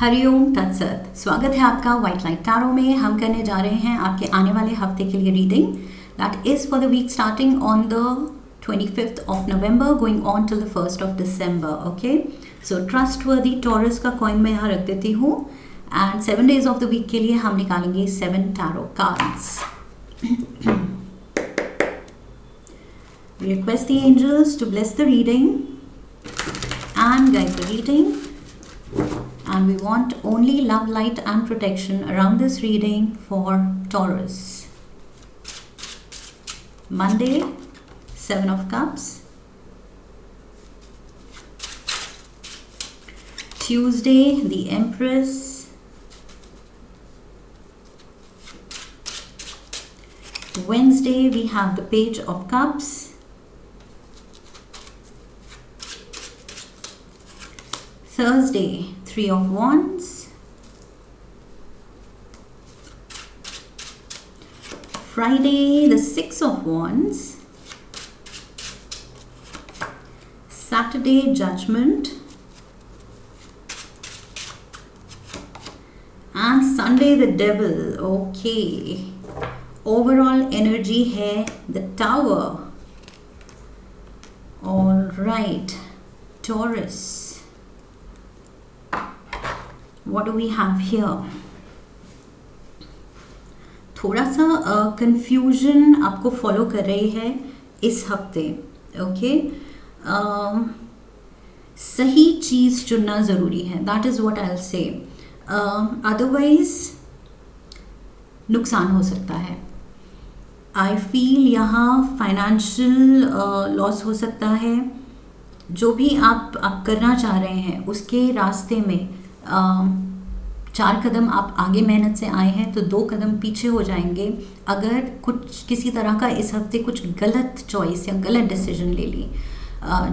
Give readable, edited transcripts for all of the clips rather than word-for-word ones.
हरिओम तत्सत। स्वागत है आपका व्हाइट लाइट टैरो में। हम करने जा रहे हैं आपके आने वाले हफ्ते के लिए reading that is for the week starting on the 25th of November going on till the 1st of December. Okay, so trustworthy Taurus का कॉइन मैं यहाँ रख देती हूँ and 7 days of the week के लिए हम निकालेंगे 7 tarot cards. We request the angels to bless the reading and guide the reading. And we want only love, light and protection around this reading for Taurus. Monday, 7 of Cups. Tuesday, the Empress. Wednesday, we have the Page of Cups. Thursday, 3 of Wands. Friday, the 6 of Wands. Saturday, Judgment. And Sunday, the Devil. Okay. Overall energy है the Tower. All right, Taurus. What do we have here? थोड़ा सा confusion आपको follow कर रही है इस हफ्ते. Okay, सही चीज़ चुनना ज़रूरी है. That is what I will say. Otherwise नुकसान हो सकता है. आई फील यहाँ फाइनेंशियल लॉस हो सकता है. जो भी आप करना चाह रहे हैं उसके रास्ते में 4 कदम आप आगे मेहनत से आए हैं तो 2 कदम पीछे हो जाएंगे अगर कुछ किसी तरह का इस हफ्ते कुछ गलत चॉइस या गलत डिसीजन ले ली.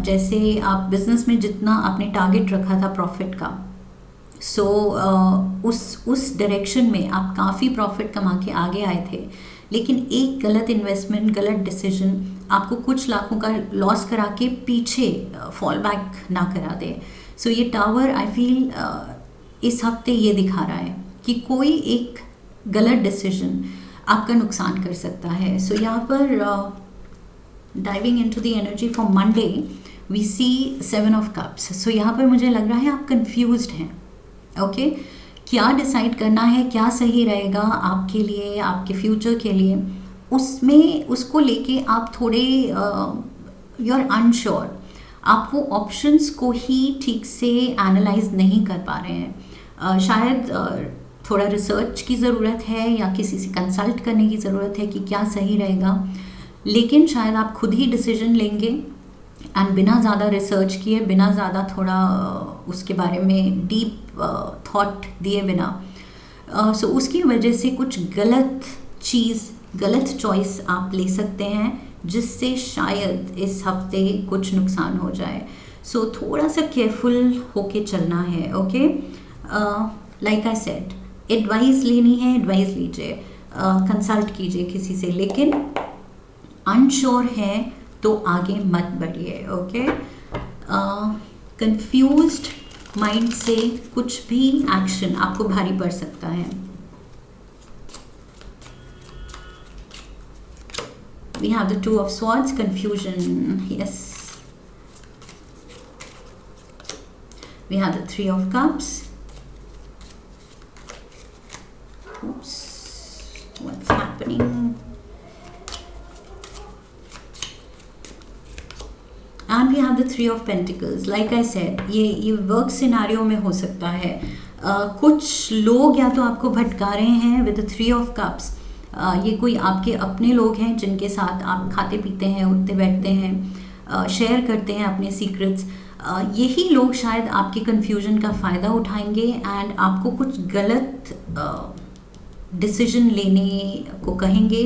जैसे आप बिजनेस में जितना आपने टारगेट रखा था प्रॉफिट का, सो उस डायरेक्शन में आप काफ़ी प्रॉफिट कमा के आगे आए थे, लेकिन एक गलत इन्वेस्टमेंट, गलत डिसीजन आपको कुछ लाखों का लॉस करा के पीछे फॉल बैक ना करा दे. सो ये टावर आई फील इस हफ्ते ये दिखा रहा है कि कोई एक गलत डिसीजन आपका नुकसान कर सकता है. सो यहाँ पर diving into the energy for Monday we see 7 of cups. So यहाँ पर मुझे लग रहा है आप कंफ्यूज्ड हैं. ओके, क्या डिसाइड करना है, क्या सही रहेगा आपके लिए, आपके फ्यूचर के लिए, उसमें उसको लेके आप थोड़े यू आर अनश्योर. आप वो ऑप्शंस को ही ठीक से एनालाइज नहीं कर पा रहे हैं. शायद थोड़ा रिसर्च की ज़रूरत है या किसी से कंसल्ट करने की ज़रूरत है कि क्या सही रहेगा, लेकिन शायद आप खुद ही डिसीजन लेंगे एंड बिना ज़्यादा रिसर्च किए, बिना ज़्यादा थोड़ा उसके बारे में डीप थॉट दिए बिना. सो उसकी वजह से कुछ गलत चीज़, गलत चॉइस आप ले सकते हैं जिससे शायद इस हफ्ते कुछ नुकसान हो जाए. सो थोड़ा सा केयरफुल होके चलना है. Okay, like I said, advice लेनी है, एडवाइस लीजिए, कंसल्ट कीजिए किसी से, लेकिन अनश्योर है तो आगे मत बढ़िए. ओके, कंफ्यूज्ड माइंड से कुछ भी एक्शन आपको भारी पड़ सकता है. We have the 2 of Swords, confusion, yes. We have the 3 of Cups. Oops, what's happening? And we have the 3 of Pentacles. Like I said, ये वर्क सिनारियो में हो सकता है. कुछ लोग या तो आपको भटका रहे हैं with the 3 of Cups. ये कोई आपके अपने लोग हैं जिनके साथ आप खाते पीते हैं, उठते बैठते हैं, शेयर करते हैं अपने सीक्रेट्स. यही लोग शायद आपके कन्फ्यूजन का फ़ायदा उठाएंगे एंड आपको कुछ गलत डिसीजन लेने को कहेंगे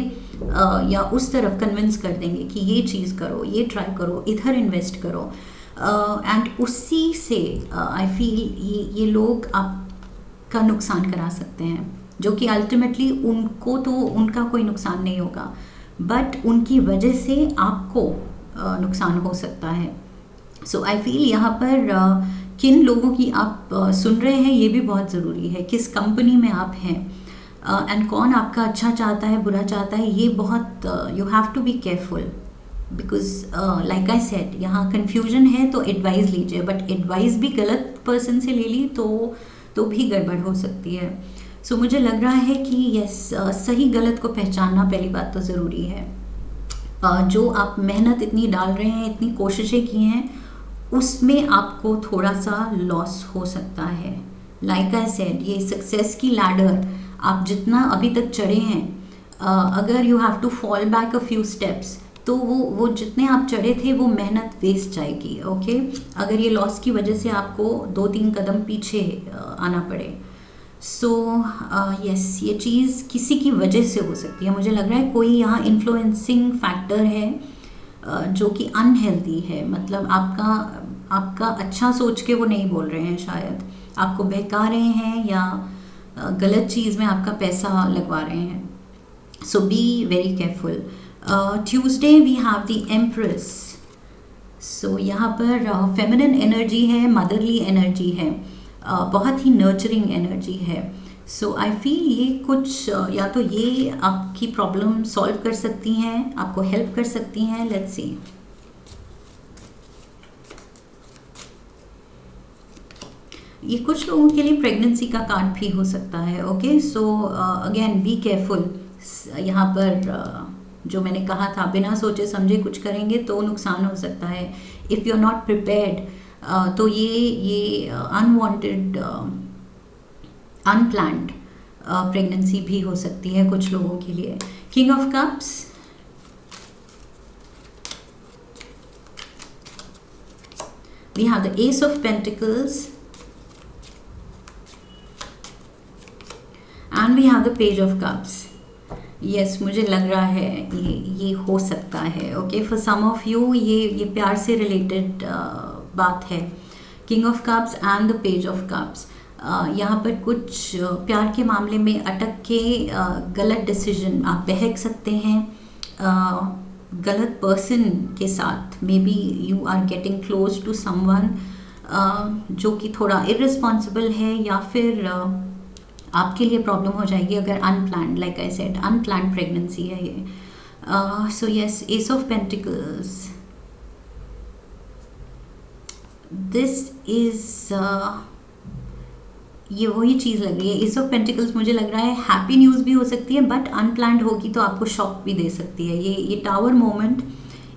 या उस तरफ कन्विंस कर देंगे कि ये चीज़ करो, ये ट्राई करो, इधर इन्वेस्ट करो. एंड उसी से आई फील ये लोग आपका नुकसान करा सकते हैं, जो कि अल्टीमेटली उनको तो उनका कोई नुकसान नहीं होगा, बट उनकी वजह से आपको नुकसान हो सकता है. सो आई फील यहाँ पर किन लोगों की आप सुन रहे हैं ये भी बहुत ज़रूरी है, किस कंपनी में आप हैं, एंड कौन आपका अच्छा चाहता है बुरा चाहता है, ये बहुत you have to be careful, because like I said यहाँ कन्फ्यूजन है तो एडवाइस लीजिए, बट एडवाइस भी गलत पर्सन से ले ली तो भी गड़बड़ हो सकती है। सो मुझे लग रहा है कि यस, सही गलत को पहचानना पहली बात तो ज़रूरी है। जो आप मेहनत इतनी डाल रहे हैं, इतनी कोशिशें की हैं, उसमें आपको थोड़ा सा लॉस हो सकता है। लाइक आई सेड, ये सक्सेस की लैडर आप जितना अभी तक चढ़े हैं, अगर you have to fall back a few steps तो वो जितने आप चढ़े थे वो मेहनत वेस्ट जाएगी। ओके, अगर ये लॉस की वजह से आपको 2-3 कदम पीछे आना पड़े, सो यस, ये चीज़ किसी की वजह से हो सकती है। मुझे लग रहा है कोई यहाँ इन्फ्लुएंसिंग फैक्टर है जो कि अनहेल्दी है, मतलब आपका अच्छा सोच के वो नहीं बोल रहे हैं, शायद आपको बहका रहे हैं या गलत चीज़ में आपका पैसा लगवा रहे हैं। So be very careful. Tuesday we have the empress. So यहाँ पर फेमिनिन एनर्जी है, मदरली एनर्जी है, बहुत ही नर्चरिंग एनर्जी है। सो आई फील ये कुछ या तो ये आपकी प्रॉब्लम सॉल्व कर सकती हैं, आपको हेल्प कर सकती हैं। लेट्स सी, ये कुछ लोगों के लिए प्रेगनेंसी का कार्ड भी हो सकता है। Okay, so again be careful. यहाँ पर जो मैंने कहा था, बिना सोचे समझे कुछ करेंगे तो नुकसान हो सकता है। If you are not prepared तो ये अनवांटेड अनप्लान्ड प्रेगनेंसी भी हो सकती है कुछ लोगों के लिए। King of cups, we have the ace of pentacles and we have the page of cups. Yes, मुझे लग रहा है ये हो सकता है। Okay, for some of you ये प्यार से रिलेटेड बात है। King of cups and the page of cups, यहाँ पर कुछ प्यार के मामले में अटक के गलत डिसीजन, आप बहक सकते हैं गलत पर्सन के साथ। Maybe you are getting close to someone जो कि थोड़ा इररिस्पॉन्सिबल है, या फिर आपके लिए प्रॉब्लम हो जाएगी अगर unplanned, like I said, unplanned pregnancy है ये। So yes, S of pentacles, this is ये वही चीज़ लग रही है। एस ऑफ पेंटिकल्स मुझे लग रहा है हैप्पी न्यूज़ भी हो सकती है, बट अनप्लान्ड होगी तो आपको शॉक भी दे सकती है। ये tower moment,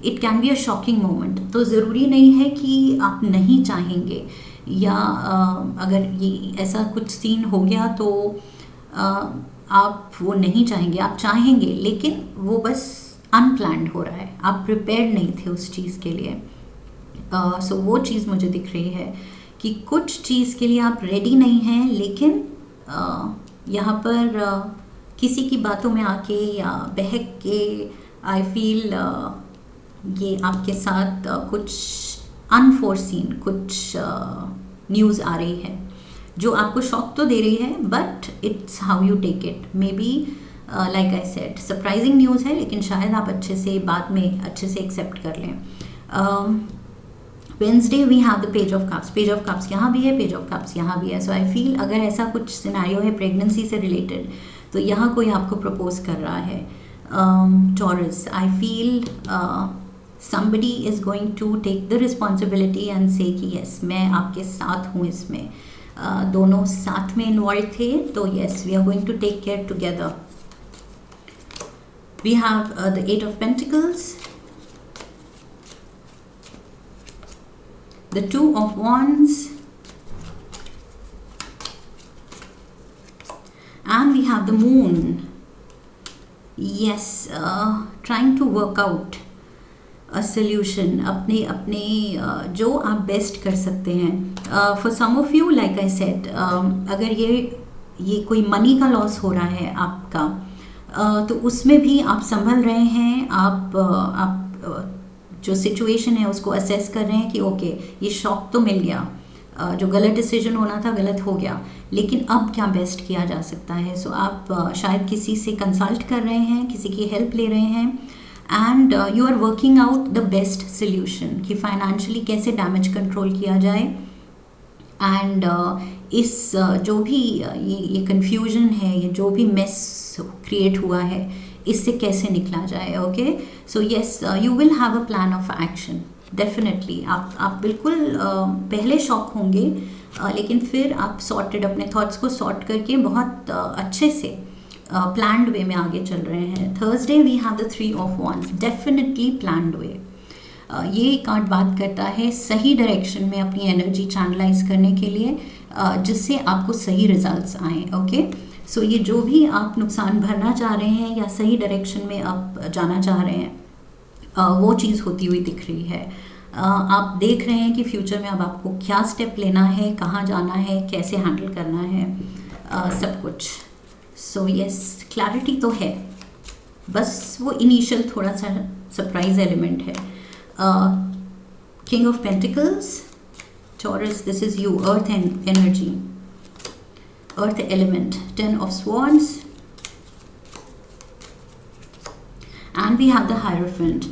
it can be a shocking moment. तो ज़रूरी नहीं है कि आप नहीं चाहेंगे, या अगर ये ऐसा कुछ सीन हो गया तो आप वो नहीं चाहेंगे, आप चाहेंगे, लेकिन वो बस अनप्लान्ड हो रहा है, आप प्रिपेयर्ड नहीं थे उस चीज़ के लिए। सो वो चीज़ मुझे दिख रही है कि कुछ चीज़ के लिए आप रेडी नहीं हैं, लेकिन यहाँ पर किसी की बातों में आके या बहक के आई फील ये आपके साथ कुछ अनफोर्सीन कुछ न्यूज़ आ रही है जो आपको शॉक तो दे रही है, but it's how you take it. Maybe like I said, surprising news है, लेकिन शायद आप अच्छे से बाद में अच्छे से एक्सेप्ट कर लें। Wednesday we have the page of cups. Page of cups यहाँ भी है, पेज ऑफ कप्स यहाँ भी है। सो आई फील अगर ऐसा कुछ सिनेरियो है प्रेगनेंसी से रिलेटेड, तो यहाँ कोई आपको प्रपोज कर रहा है। Taurus, I feel somebody is going to take the responsibility and say कि yes, मैं आपके साथ हूँ इसमें। दोनों साथ में इन्वॉल्व थे, तो yes, we are going to take care together. We have the 8 of Pentacles, the 2 of Wands, and we have the Moon. Yes, trying to work out a solution, अपने जो आप बेस्ट कर सकते हैं। For some of you, like I said, अगर ये कोई money का लॉस हो रहा है आपका, तो उसमें भी आप संभल रहे हैं, आप जो सिचुएशन है उसको असेस कर रहे हैं कि ओके, ये शॉक तो मिल गया, जो गलत डिसीजन होना था गलत हो गया, लेकिन अब क्या बेस्ट किया जा सकता है। सो आप शायद किसी से कंसल्ट कर रहे हैं, किसी की हेल्प ले रहे हैं, and you are working out the best solution कि फाइनेंशियली कैसे डैमेज कंट्रोल किया जाए, एंड जो भी ये कन्फ्यूजन है, ये जो भी मेस क्रिएट हुआ है, इससे कैसे निकला जाए. Okay, so yes, you will have a plan of action. Definitely आप बिल्कुल पहले शॉक होंगे, लेकिन फिर आप सॉर्टेड अपने थॉट्स को सॉर्ट करके बहुत अच्छे से प्लान्ड वे में आगे चल रहे हैं. Thursday we have the 3 of wands. Definitely planned way. ये कार्ड बात करता है सही डायरेक्शन में अपनी एनर्जी चैनलाइज करने के लिए, जिससे आपको सही रिजल्ट्स आएँ. ओके, सो ये जो भी आप नुकसान भरना चाह रहे हैं या सही डायरेक्शन में आप जाना चाह रहे हैं, वो चीज़ होती हुई दिख रही है. आप देख रहे हैं कि फ्यूचर में अब आपको क्या स्टेप लेना है, कहाँ जाना है, कैसे हैंडल करना है, सब कुछ. सो यस, क्लैरिटी तो है, बस वो इनिशियल थोड़ा सा सरप्राइज एलिमेंट है. King of pentacles, taurus, this is you, earth energy, earth element. 10 of swords and we have the hierophant.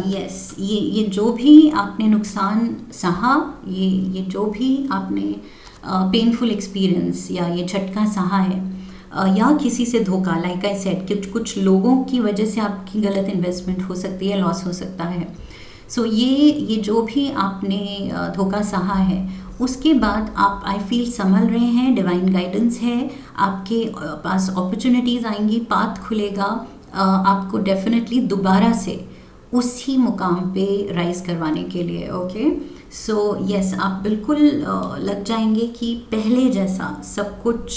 Yes, ये जो भी आपने नुकसान सहा, ये जो भी आपने पेनफुल एक्सपीरियंस या ये झटका सहा है, या किसी से धोखा, लाइक आई सेड, कुछ लोगों की वजह से आपकी गलत इन्वेस्टमेंट हो सकती है, लॉस हो सकता है. सो ये जो भी आपने धोखा सहा है, उसके बाद आप आई फील संभल रहे हैं. डिवाइन गाइडेंस है, आपके पास अपॉर्चुनिटीज़ आएंगी, पाथ खुलेगा, आपको डेफिनेटली दोबारा से उसी मुकाम पे राइज करवाने के लिए. ओके, सो यस, आप बिल्कुल लग जाएंगे कि पहले जैसा सब कुछ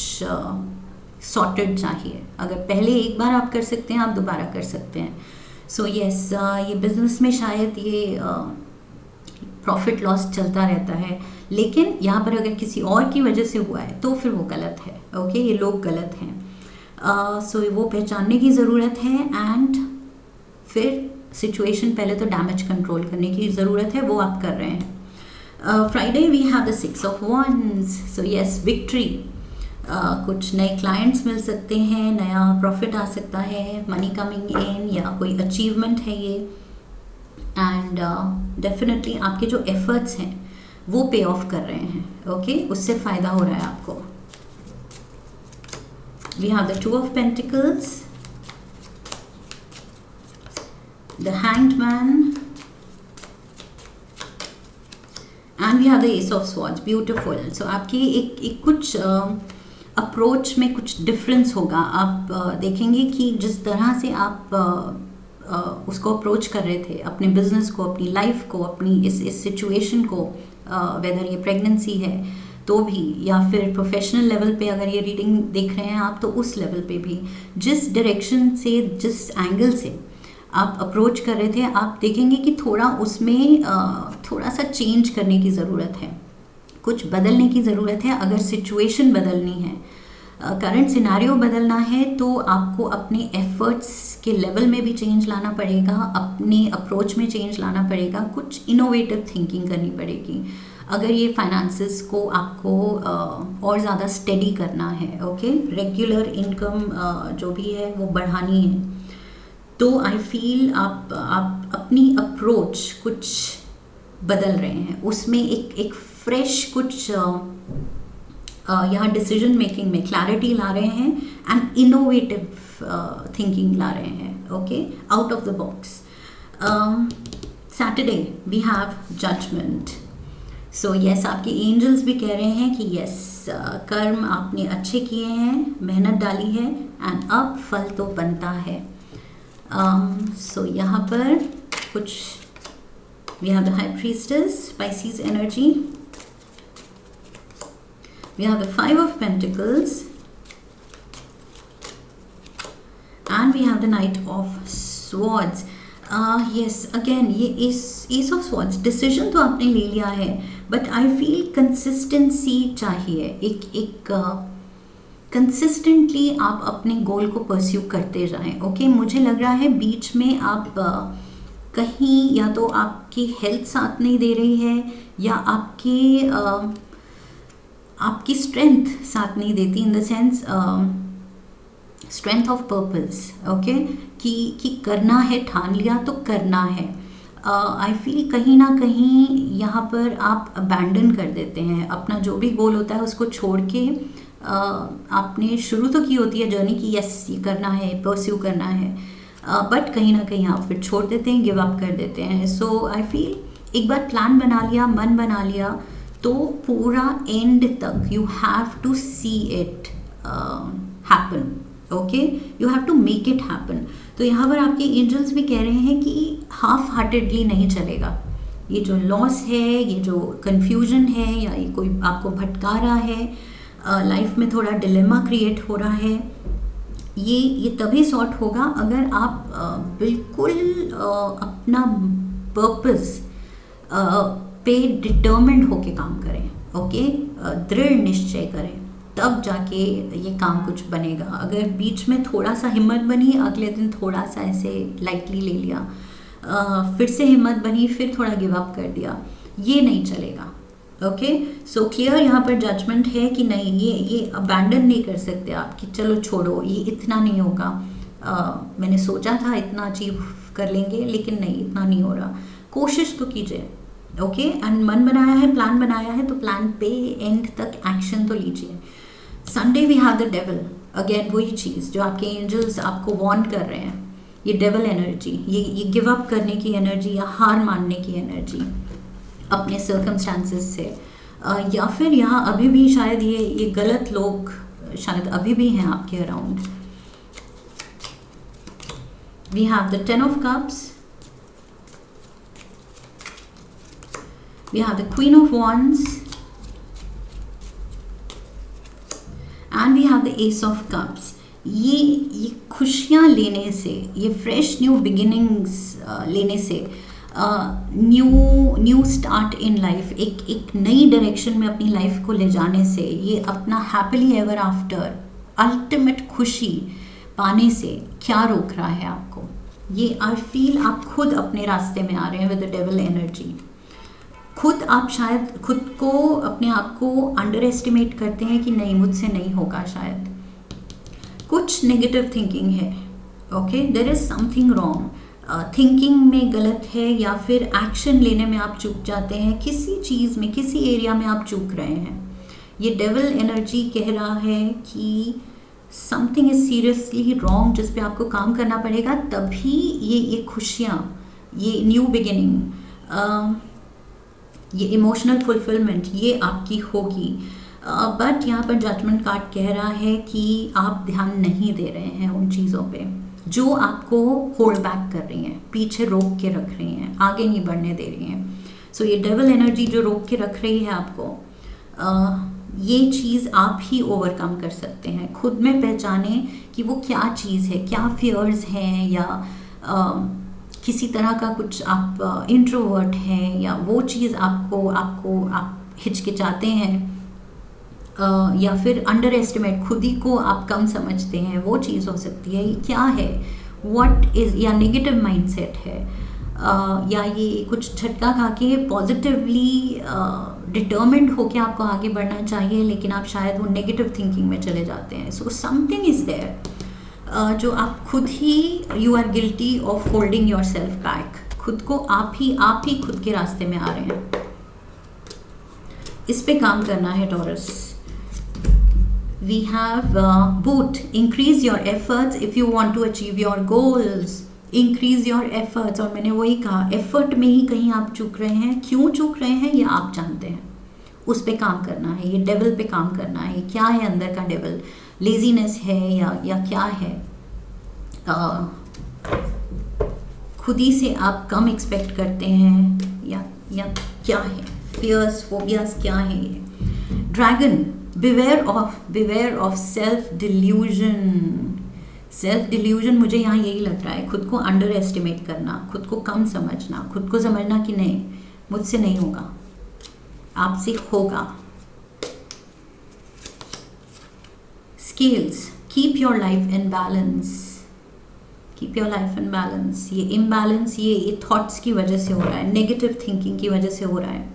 सॉर्टेड चाहिए. अगर पहले एक बार आप कर सकते हैं, आप दोबारा कर सकते हैं. सो यस, ये बिजनेस में शायद ये प्रॉफिट लॉस चलता रहता है, लेकिन यहाँ पर अगर किसी और की वजह से हुआ है तो फिर वो गलत है. ओके, ये लोग गलत हैं. सो वो पहचानने की ज़रूरत है, एंड फिर सिचुएशन, पहले तो डैमेज कंट्रोल करने की ज़रूरत है, वो आप कर रहे हैं. Friday we have the 6 of wands. So yes, victory. कुछ नए क्लाइंट्स मिल सकते हैं, नया प्रॉफिट आ सकता है, मनी कमिंग इन, या कोई अचीवमेंट है ये. एंड डेफिनेटली आपके जो एफर्ट्स हैं वो पे ऑफ कर रहे हैं. ओके, उससे फ़ायदा हो रहा है आपको. We have the 2 of pentacles, the hanged man, and we have the ace of swords. Beautiful. So आपकी एक कुछ अप्रोच में कुछ डिफरेंस होगा. आप देखेंगे कि जिस तरह से आप उसको अप्रोच कर रहे थे, अपने बिजनेस को, अपनी लाइफ को, अपनी इस सिचुएशन को, वेदर ये प्रेगनेंसी है तो भी, या फिर प्रोफेशनल लेवल पे अगर ये रीडिंग देख रहे हैं आप, तो उस लेवल पे भी जिस डायरेक्शन से, जिस एंगल से आप अप्रोच कर रहे थे, आप देखेंगे कि थोड़ा उसमें थोड़ा सा चेंज करने की ज़रूरत है, कुछ बदलने की ज़रूरत है. अगर सिचुएशन बदलनी है, करंट सिनारियो बदलना है, तो आपको अपने एफर्ट्स के लेवल में भी चेंज लाना पड़ेगा, अपने अप्रोच में चेंज लाना पड़ेगा, कुछ इनोवेटिव थिंकिंग करनी पड़ेगी. अगर ये फाइनेंसेस को आपको और ज़्यादा स्टेडी करना है, ओके, रेगुलर इनकम जो भी है वो बढ़ानी है, तो आई फील आप अपनी अप्रोच कुछ बदल रहे हैं, उसमें एक फ्रेश कुछ यहाँ डिसीजन मेकिंग में क्लैरिटी ला रहे हैं, एंड इनोवेटिव थिंकिंग ला रहे हैं. Okay, out of the box. Saturday we have judgement. So yes, आपके एंजल्स भी कह रहे हैं कि यस, कर्म आपने अच्छे किए हैं, मेहनत डाली है, एंड अब फल तो बनता है. सो यहाँ पर कुछ we have the high priestess, Pisces energy. We have the 5 of pentacles, and we have the knight of swords. Yes, again ये ace of swords, decision तो आपने ले लिया है, but I feel consistency चाहिए. एक कंसिस्टेंटली आप अपने गोल को परस्यू करते जाएं. ओके, मुझे लग रहा है बीच में आप कहीं या तो आपकी हेल्थ साथ नहीं दे रही है, या आपकी स्ट्रेंथ साथ नहीं देती, in the sense strength of purpose. Okay, कि करना है, ठान लिया तो करना है. आई फील कहीं ना कहीं यहाँ पर आप अबैंडन कर देते हैं अपना जो भी गोल होता है उसको छोड़ के। आपने शुरू तो की होती है जर्नी की, यस ये करना है, परस्यू करना है, बट कहीं ना कहीं आप फिर छोड़ देते हैं, गिव अप कर देते हैं। सो आई फील एक बार प्लान बना लिया, मन बना लिया, तो पूरा एंड तक you have to see it happen, okay, you have to make it happen. तो यहाँ पर आपके एंजल्स भी कह रहे हैं कि हाफ हार्टेडली नहीं चलेगा। ये जो लॉस है, ये जो कन्फ्यूजन है, या ये कोई आपको भटका रहा है, लाइफ में थोड़ा डिलेमा क्रिएट हो रहा है, ये तभी सॉर्ट होगा अगर आप बिल्कुल अपना पर्पस पे डिटर्मिन्ड होके काम करें, ओके, दृढ़ निश्चय करें, तब जाके ये काम कुछ बनेगा। अगर बीच में थोड़ा सा हिम्मत बनी, अगले दिन थोड़ा सा ऐसे लाइटली ले लिया, फिर से हिम्मत बनी, फिर थोड़ा गिव अप कर दिया, ये नहीं चलेगा। ओके, सो क्लियर यहाँ पर जजमेंट है कि नहीं, ये अबैंडन नहीं कर सकते आप कि चलो छोड़ो, ये इतना नहीं होगा, मैंने सोचा था इतना अचीव कर लेंगे, लेकिन नहीं, इतना नहीं हो रहा, कोशिश तो कीजिए। ओके, एंड मन बनाया है, प्लान बनाया है, तो प्लान पे एंड तक एक्शन तो लीजिए। Sunday we have the devil, again वही चीज़ जो आपके एंजल्स आपको वार्न कर रहे हैं, ये डेविल एनर्जी, ये गिव अप करने की एनर्जी या हार मानने की एनर्जी अपने सर्कमस्टांसेस से, या फिर यहाँ अभी भी शायद ये गलत लोग शायद अभी भी हैं आपके around. We have the 10 of Cups, we have the Queen of Wands, and we have the Ace of Cups। ये खुशियाँ लेने से, ये फ्रेश न्यू बिगिनिंग्स लेने से, न्यू स्टार्ट इन लाइफ, एक नई डायरेक्शन में अपनी लाइफ को ले जाने से, ये अपना हैप्पीली एवर आफ्टर अल्टीमेट खुशी पाने से क्या रोक रहा है आपको? ये आई फील आप खुद अपने रास्ते में आ रहे हैं विद द डेविल एनर्जी। खुद आप शायद खुद को, अपने आप को अंडर एस्टिमेट करते हैं कि नहीं, मुझसे नहीं होगा, शायद कुछ नेगेटिव थिंकिंग है। Okay, there is something wrong, thinking में गलत है, या फिर एक्शन लेने में आप चूक जाते हैं, किसी चीज़ में, किसी एरिया में आप चूक रहे हैं। ये डेविल एनर्जी कह रहा है कि समथिंग इज सीरियसली रॉन्ग, जिस पे आपको काम करना पड़ेगा, तभी ये खुशियाँ, ये न्यू बिगिनिंग, ये इमोशनल फुलफिलमेंट ये आपकी होगी। बट यहाँ पर जजमेंट कार्ड कह रहा है कि आप ध्यान नहीं दे रहे हैं उन चीज़ों पे जो आपको होल्ड बैक कर रही हैं, पीछे रोक के रख रही हैं, आगे नहीं बढ़ने दे रही हैं। सो ये डेविल एनर्जी जो रोक के रख रही है आपको, ये चीज़ आप ही ओवरकम कर सकते हैं। खुद में पहचाने कि वो क्या चीज़ है, क्या फियर्स हैं, या किसी तरह का कुछ आप इंट्रोवर्ट हैं, या वो चीज़ आप हिचकिचाते हैं, या फिर अंडर एस्टिमेट, खुद ही को आप कम समझते हैं, वो चीज़ हो सकती है। ये क्या है, व्हाट इज़, या नेगेटिव माइंडसेट है, या ये कुछ झटका खा के पॉजिटिवली डिटर्मिन्ड होके आपको आगे बढ़ना चाहिए, लेकिन आप शायद वो नेगेटिव थिंकिंग में चले जाते हैं। सो समथिंग इज़ देयर जो आप खुद ही, you are guilty of holding your self back, खुद को आप ही खुद के रास्ते में आ रहे हैं। इस पे काम करना है taurus. We have both, increase your efforts if you want to achieve your goals, increase your efforts। और मैंने वही कहा, एफर्ट में ही कहीं आप चूक रहे हैं, क्यों चूक रहे हैं ये आप जानते हैं, उस पे काम करना है, ये डेविल पे काम करना है। क्या है अंदर का डेविल, लेजीनेस है या क्या है, खुद ही से आप कम एक्सपेक्ट करते हैं, या क्या है, फियर्स, फोबियाज क्या है ये। Dragon, beware of self delusion मुझे यहाँ यही लग रहा है, खुद को अंडर एस्टिमेट करना, खुद को कम समझना, खुद को समझना कि नहीं, मुझसे नहीं होगा, आपसे होगा। Scales, keep your life in balance, keep your life in balance. ये इम्बैलेंस ये थॉट्स की वजह से हो रहा है, नेगेटिव थिंकिंग की वजह से हो रहा है।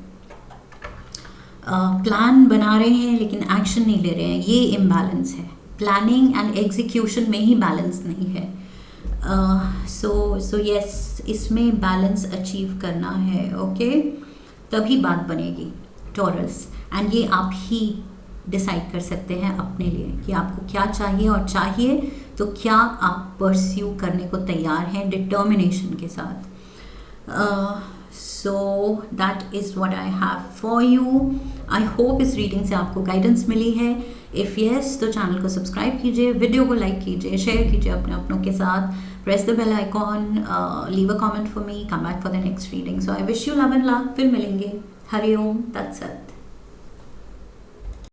प्लान बना रहे हैं लेकिन एक्शन नहीं ले रहे हैं, ये इम्बैलेंस है। प्लानिंग एंड एग्जीक्यूशन में ही बैलेंस नहीं है। सो यस, इसमें बैलेंस अचीव करना है, ओके, तभी बात बनेगी टॉरस। एंड ये आप ही डिसाइड कर सकते हैं अपने लिए कि आपको क्या चाहिए, और चाहिए तो क्या आप परस्यू करने को तैयार हैं डिटर्मिनेशन के साथ। So that is what I have for you. I hope इस रीडिंग से आपको गाइडेंस मिली है। इफ़ येस तो चैनल को सब्सक्राइब कीजिए, वीडियो को लाइक कीजिए, शेयर कीजिए अपने अपनों के साथ, press the bell icon, leave a comment for me, come back for the next reading. So I wish you love and luck. फिर मिलेंगे। हरि ओम तत्सत।